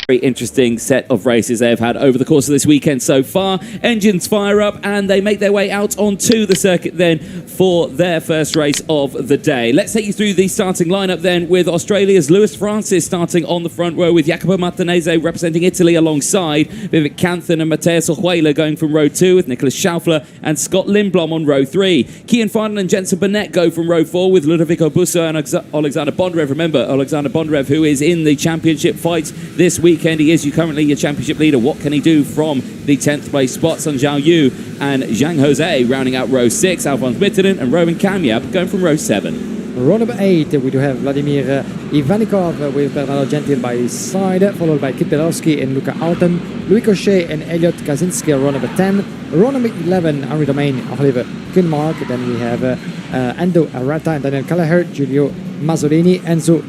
very interesting set of races they have had over the course of this weekend so far. Engines fire up and they make their way out onto the circuit then for their first race of the day. Let's take you through the starting lineup then, with Australia's Lewis Francis starting on the front row, with Jacopo Martinez representing Italy alongside Vivek Canthan and Matteo Orjuela going from row 2, with Nicholas Schaufler and Scott Lindblom on row 3. Kian Fardon and Jenson Burnett go from row 4, with Ludovico Busso and Alexander Bondarev. Remember, Alexander Bondarev, who is in the championship fight this weekend. He is currently your championship leader. What can he do from the 10th place spot? Sun Zhao Yu and Zhang Jose rounding out row 6. Alphonse Mittinen and Roman Kamyab going from row 7. Row number 8, we do have Vladimir Ivanikov with Bernardo Gentil by his side, followed by Kit Belowski and Luca Alten, Louis Cochet and Elliot Kaczynski on row number 10. Row number 11, Henri Domain, Oliver Kunmark. Then we have Ando Arata and Daniel Kelleher, Giulio Mazzolini, Enzo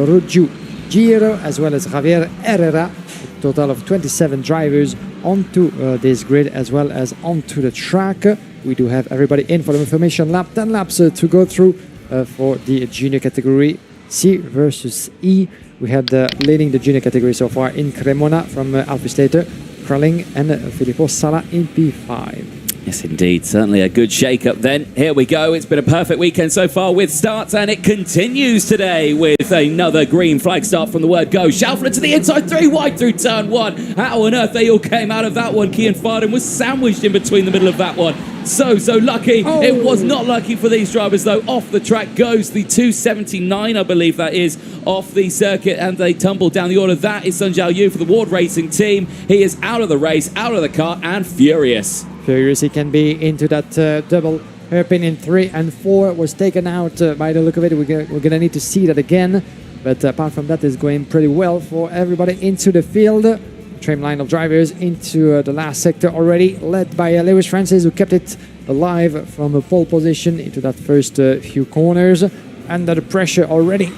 Ruggiero, as well as Javier Herrera. A total of 27 drivers onto this grid as well as onto the track. We do have everybody in for the information lap. 10 laps to go through for the junior category C versus E. We had leading the junior category so far in Cremona from Alfie Slater, Kralling and Filippo Sala in P5. Yes, indeed. Certainly a good shake-up then. Here we go. It's been a perfect weekend so far with starts, and it continues today with another green flag start from the word go. Schaufler to the inside, 3 wide through turn 1. How on earth they all came out of that one? Kian Fardon was sandwiched in between the middle of that one. So lucky. Oh. It was not lucky for these drivers, though. Off the track goes the 279, I believe that is, off the circuit, and they tumble down the order. That is Sun Zhao Yu for the Ward Racing team. He is out of the race, out of the car, and furious. Furious he can be into that double hairpin in 3 and 4. Was taken out by the look of it. We're going to need to see that again. But apart from that, it's going pretty well for everybody into the field. Trim line of drivers into the last sector already, led by Lewis Francis, who kept it alive from a pole position into that first few corners. Under the pressure already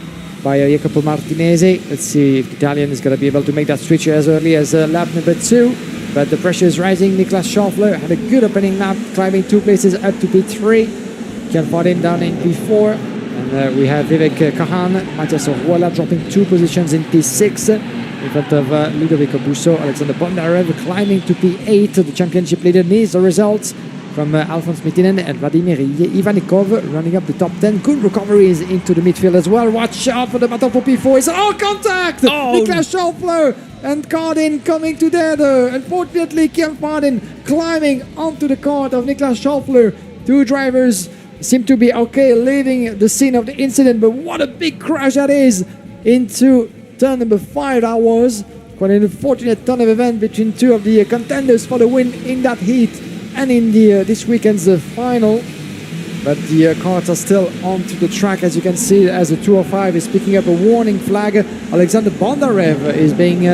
by Jacopo Martinez. Let's see if the Italian is going to be able to make that switch as early as lap number 2. But the pressure is rising. Niklas Schaufler had a good opening lap, climbing 2 places up to P3. Kian Fardon down in P4. And we have Vivek Kahan, Matthias Orjuela dropping 2 positions in P6. In front of Ludovico Busso, Alexander Bondarev climbing to P8. The championship leader needs the results from Alphonse Mittinen and Vladimir Ivanikov running up the top 10. Good recoveries into the midfield as well. Watch out for the battle for P4. It's all contact! Oh. Niklas Schaufler and Cardin coming together. Unfortunately, Kian Fardon climbing onto the cart of Niklas Schaufler. 2 drivers seem to be okay leaving the scene of the incident, but what a big crash that is into turn number 5 that was. Quite an unfortunate turn of event between 2 of the contenders for the win in that heat and in the this weekend's final. But the carts are still onto the track, as you can see, as the 205 is picking up a warning flag. Alexander Bondarev is being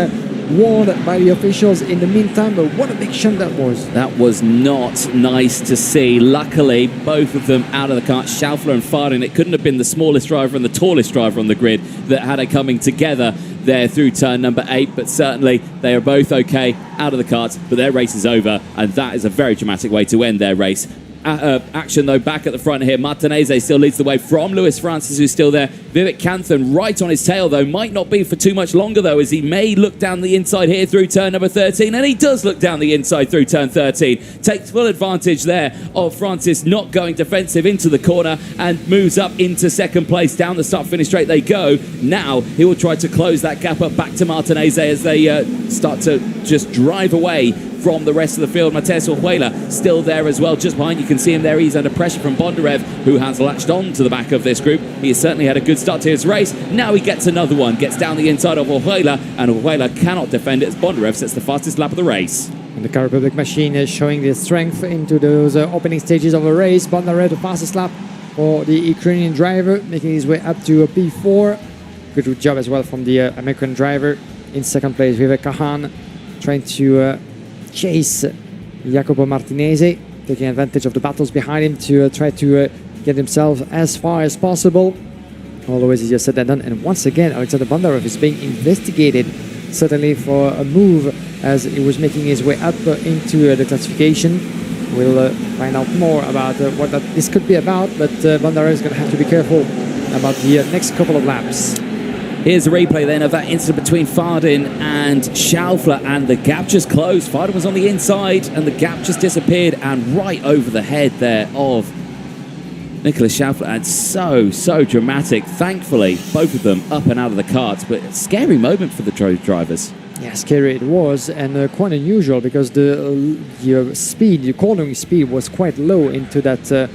warned by the officials in the meantime, but what a big shunt that was. That was not nice to see. Luckily, both of them out of the cart, Schaufler and Fardon. It couldn't have been the smallest driver and the tallest driver on the grid that had it coming together there through turn number 8, but certainly they are both okay out of the carts, but their race is over, and that is a very dramatic way to end their race. Action though back at the front here. Martinez still leads the way from Lewis Francis, who's still there. Vivek Canthan right on his tail though, might not be for too much longer though, as he may look down the inside here through turn number 13, and he does look down the inside through turn 13. Takes full advantage there of Francis not going defensive into the corner and moves up into second place. Down the start finish straight they go. Now he will try to close that gap up back to Martinez as they start to just drive away from the rest of the field. Matthias Orjuela still there as well, just behind. You can see him there. He's under pressure from Bondarev, who has latched on to the back of this group. He has certainly had a good start to his race. Now he gets another one, gets down the inside of Orjuela, and Orjuela cannot defend it as Bondarev sets the fastest lap of the race. And the Car Republic machine is showing their strength into those opening stages of the race. Bondarev, the fastest lap for the Ukrainian driver, making his way up to a P4. Good job as well from the American driver. In second place, Vivek Kahan trying to chase Jacopo Martinez, taking advantage of the battles behind him to try to get himself as far as possible. Always easier said than done. And once again, Alexander Bondarev is being investigated, certainly for a move as he was making his way up into the classification. We'll find out more about what this could be about, but Bondarev is going to have to be careful about the next couple of laps. Here's a replay then of that incident between Fardin and Schaufler, and the gap just closed. Fardin was on the inside and the gap just disappeared, and right over the head there of Nicolas Schaufler, and so dramatic. Thankfully, both of them up and out of the carts, but a scary moment for the drivers. Yeah, scary it was, and quite unusual because the cornering speed was quite low into that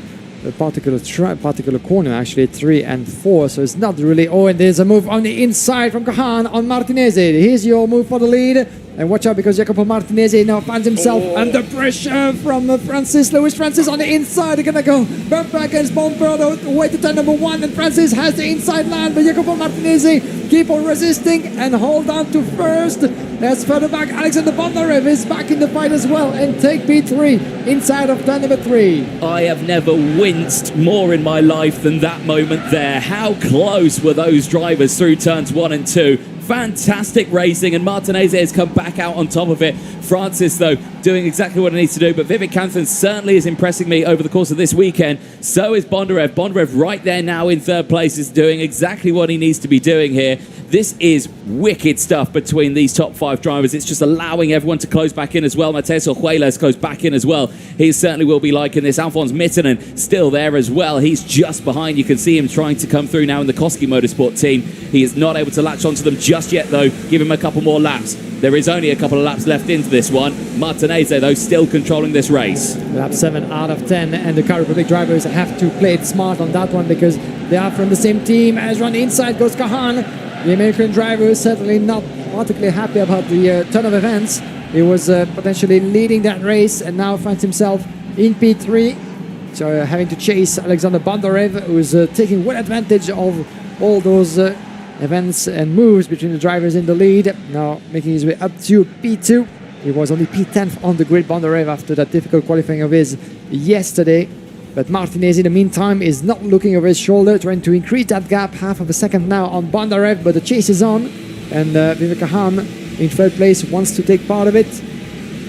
particular corner, actually 3 and 4. So it's not really. Oh, and there's a move on the inside from Kahan on Martinez. Here's your move for the lead. And watch out, because Jacopo Martinez now finds himself under pressure from Francis. Lewis Francis on the inside. They're going to go bumper against bumper the way to turn number 1. And Francis has the inside line, but Jacopo Martinez keep on resisting and hold on to first. As further back, Alexander Bondarev is back in the fight as well and take P3 inside of turn number 3. I have never winced more in my life than that moment there. How close were those drivers through turns 1 and 2? Fantastic racing, and Martinez has come back out on top of it. Francis, though, doing exactly what he needs to do, but Vivek Kanthan certainly is impressing me over the course of this weekend. So is Bondarev. Bondarev right there now in third place is doing exactly what he needs to be doing here. This is wicked stuff between these top 5 drivers. It's just allowing everyone to close back in as well. Mateus Orjuelas goes back in as well. He certainly will be liking this. Alphonse Mittinen still there as well. He's just behind. You can see him trying to come through now in the Koski Motorsport team. He is not able to latch onto them just yet, though. Give him a couple more laps. There is only a couple of laps left into this one. Martinez, though, still controlling this race. Lap 7 out of 10, and the Car Republic drivers have to play it smart on that one because they are from the same team. As on the inside goes Kahan. The American driver is certainly not particularly happy about the turn of events. He was potentially leading that race and now finds himself in P3. So having to chase Alexander Bondarev, who is taking well advantage of all those events and moves between the drivers in the lead. Now making his way up to P2. He was only P10th on the grid, Bondarev, after that difficult qualifying of his yesterday. But Martinez, in the meantime, is not looking over his shoulder, trying to increase that gap, half of a second now on Bondarev, but the chase is on. And Vivek Kahan in third place wants to take part of it.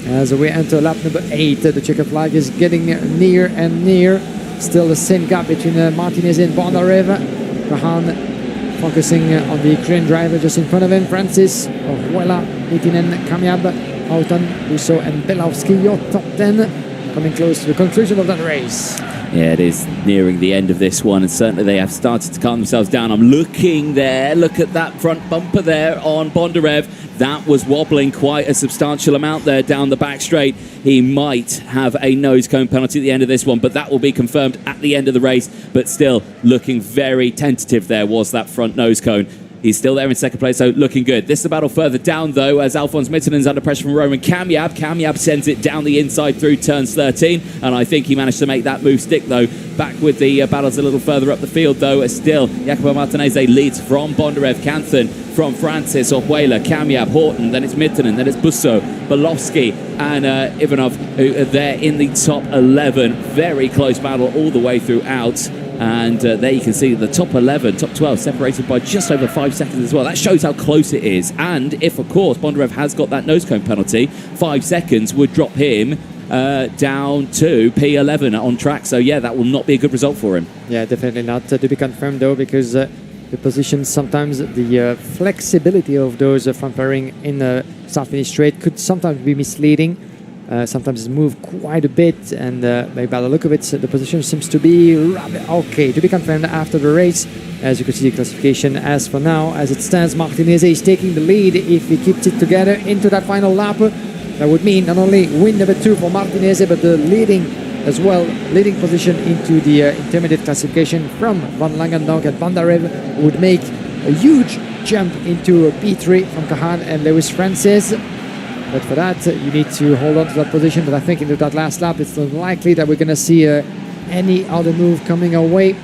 As we enter lap number 8, the checkered flag is getting near and near. Still the same gap between Martinez and Bondarev. Kahan focusing on the Ukrainian driver just in front of him, Francis, Orjuela, Mittinen, Kamiab, Houghton, Busso and Belowski, your top 10. Coming close to the conclusion of that race. Yeah, it is nearing the end of this one, and certainly they have started to calm themselves down. I'm looking there. Look at that front bumper there on Bondarev. That was wobbling quite a substantial amount there down the back straight. He might have a nose cone penalty at the end of this one, but that will be confirmed at the end of the race. But still looking very tentative there was that front nose cone. He's still there in second place, so looking good. This is a battle further down, though, as Alphonse Mittenen's under pressure from Roman Kamiab. Kamiab sends it down the inside through turns 13, and I think he managed to make that move stick, though. Back with the battles a little further up the field, though. Still, Jacopo Martinez leads from Bondarev, Kanthan, from Francis, Orjuela, Kamiab, Horton, then it's Mittinen, then it's Busso, Belovski, and Ivanov, who are there in the top 11. Very close battle all the way throughout. And there you can see the top 11, top 12 separated by just over 5 seconds as well. That shows how close it is. And if, of course, Bondarev has got that nose cone penalty, 5 seconds would drop him down to P11 on track. So, yeah, that will not be a good result for him. Yeah, definitely not to be confirmed, though, because the positions, sometimes the flexibility of those front fairing in the start-finish straight could sometimes be misleading. Sometimes it's moved quite a bit, and maybe by the look of it, the position seems to be rather okay. To be confirmed after the race. As you can see, the classification as for now, as it stands, Martinez is taking the lead. If he keeps it together into that final lap, that would mean not only win number 2 for Martinez, but the leading position into the intermediate classification from Van Langendonk and Bondarev would make a huge jump into P3 from Kahan and Lewis Francis. But for that, you need to hold on to that position. But I think into that last lap, it's unlikely that we're going to see any other move coming our way.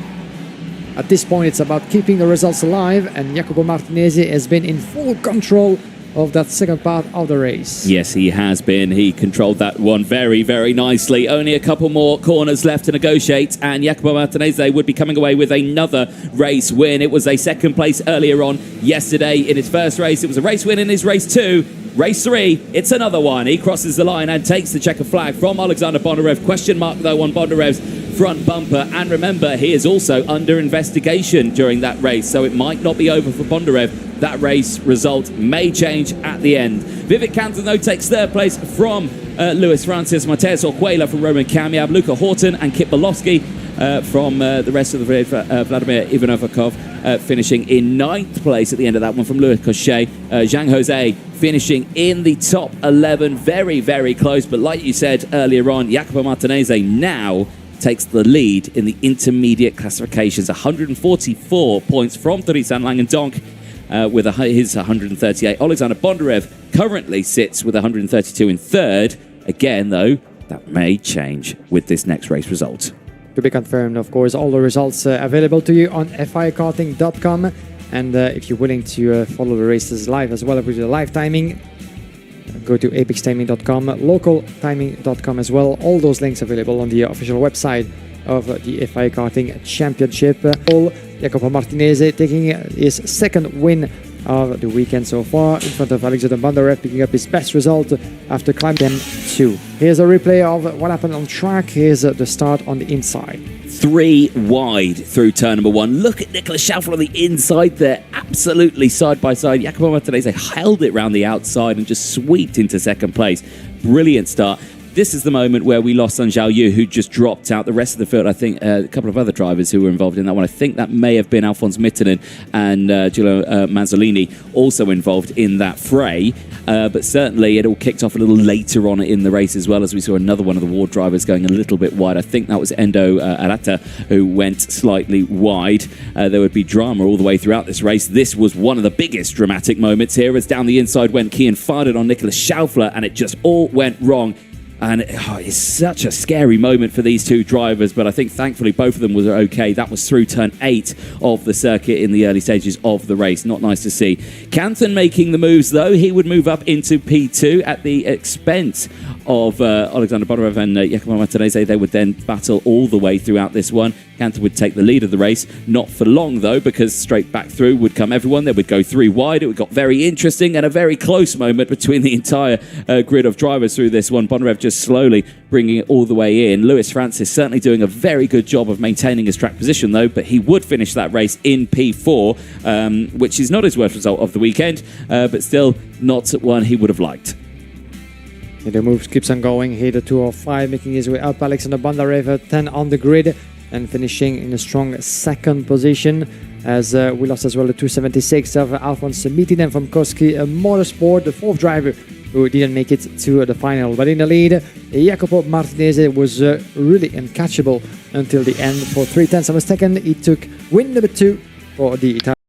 At this point, it's about keeping the results alive. And Jacopo Martinez has been in full control of that second part of the race. Yes, he has been. He controlled that one very, very nicely. Only a couple more corners left to negotiate, and Jacopo Martinez would be coming away with another race win. It was a second place earlier on yesterday in his first race. It was a race win in his race 2. Race 3, it's another one. He crosses the line and takes the checker flag from Alexander Bondarev. Question mark, though, on Bondarev's front bumper. And remember, he is also under investigation during that race, so it might not be over for Bondarev. That race result may change at the end. Vivek Canton, though, takes third place from Luis Francis, Mateus Orquela from Roman Kamiab, Luca Horton and Kip Bolowski from the rest of the grid. Vladimir Ivanovakov finishing in 9th place at the end of that one from Louis Cochet. Zhang Jose finishing in the top 11. Very, very close. But like you said earlier on, Jacopo Martinez now takes the lead in the intermediate classifications. 144 points from Turisan Langendonk with his 138. Alexander Bondarev currently sits with 132 in third. Again, though, that may change with this next race result. To be confirmed, of course, all the results available to you on fikarting.com. And if you're willing to follow the races live as well with the live timing, go to apextiming.com, localtiming.com as well. All those links available on the official website of the FI Karting Championship. Jacopo Martinez taking his second win of the weekend so far in front of Alexander Bondarev, picking up his best result after climbing M2. Here's a replay of what happened on track. Here's the start on the inside. 3 wide through turn number 1. Look at Nicolas Schaufler on the inside there, absolutely side by side. Jacopo Martinez held it round the outside and just sweeped into second place. Brilliant start. This is the moment where we lost Sun Zhao Yu, who just dropped out. The rest of the field, I think, a couple of other drivers who were involved in that one. I think that may have been Alphonse Mittinen and Giulio Mazzolini also involved in that fray. But certainly it all kicked off a little later on in the race as well, as we saw another one of the Ward drivers going a little bit wide. I think that was Endo Arata who went slightly wide. There would be drama all the way throughout this race. This was one of the biggest dramatic moments here, as down the inside went Kian fired it on Nicolas Schaufler, and it just all went wrong. And it's such a scary moment for these two drivers, but I think thankfully both of them were okay. That was through turn 8 of the circuit in the early stages of the race. Not nice to see. Canton making the moves, though. He would move up into P2 at the expense of Alexander Bondarev and Jacopo Martinez. They would then battle all the way throughout this one. Canton would take the lead of the race. Not for long, though, because straight back through would come everyone. They would go 3 wide. It got very interesting and a very close moment between the entire grid of drivers through this one. Bondarev just slowly bringing it all the way in. Luis Francis certainly doing a very good job of maintaining his track position, though, but he would finish that race in P4, which is not his worst result of the weekend, but still not one he would have liked. The move keeps on going. Here the 205 making his way up. Alexander Bondarev 10 on the grid and finishing in a strong second position, as we lost as well the 276 of Alphonse Mittinen from Koski Motorsport, the 4th driver who didn't make it to the final. But in the lead, Jacopo Martinez was really uncatchable until the end. For 3/10 of a second, he took win number 2 for the Italian.